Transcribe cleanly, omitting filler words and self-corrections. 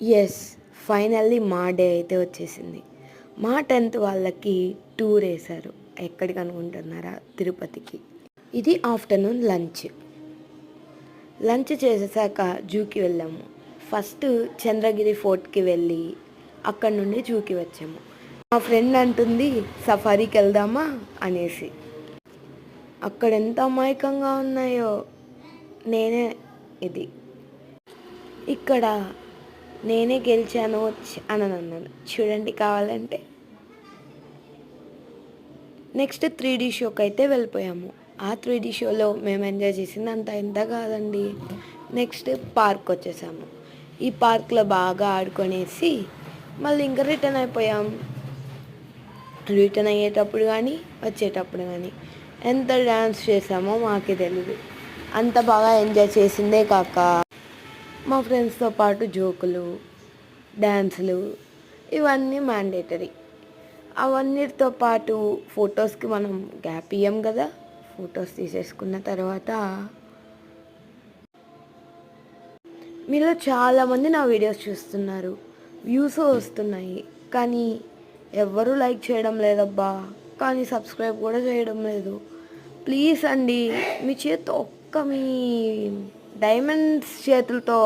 Yes, finally మా day అయితే వచ్చేసింది. మా 10th వాళ్ళకి టూర్ వేశారు. ఎక్కడికి అనుకుంటున్నారా? తిరుపతికి. ఇది ఆఫ్టర్నూన్ లంచ్. లంచ్ చేసేసాక జూకి వెళ్ళాము. ఫస్ట్ చంద్రగిరి ఫోర్ట్కి వెళ్ళి అక్కడ నుండి జూకి వచ్చాము. మా ఫ్రెండ్ అంటుంది సఫారీకి వెళ్దామా అనేసి. అక్కడ ఎంత అమాయకంగా ఉన్నాయో. నేనే ఇది ఇక్కడ నేనే గెలిచాను అని అన్నాను. చూడండి కావాలంటే. నెక్స్ట్ 3D షోకి అయితే వెళ్ళిపోయాము. ఆ 3D షోలో మేము ఎంజాయ్ చేసింది అంత ఇంత కాదండి. నెక్స్ట్ పార్క్ వచ్చేసాము. ఈ పార్క్లో బాగా ఆడుకొనేసి మళ్ళీ ఇంకా రిటర్న్ అయిపోయాం. రిటర్న్ అయ్యేటప్పుడు కానీ వచ్చేటప్పుడు కానీ ఎంత డ్యాన్స్ చేసామో మాకే తెలియదు. అంత బాగా ఎంజాయ్ చేసిందే కాక మా ఫ్రెండ్స్తో పాటు జోకులు, డ్యాన్సులు ఇవన్నీ మ్యాండేటరీ. అవన్నిటితో పాటు ఫొటోస్కి మనం గ్యాప్ ఇయ్యం కదా. ఫొటోస్ తీసేసుకున్న తర్వాత మీలో చాలామంది నా వీడియోస్ చూస్తున్నారు, వ్యూస్ వస్తున్నాయి, కానీ ఎవ్వరూ లైక్ చేయడం లేదబ్బా. కానీ సబ్స్క్రైబ్ కూడా చేయడం లేదు. ప్లీజ్ అండి, మీ చేతితో మీ డైమండ్స్ చేతులతో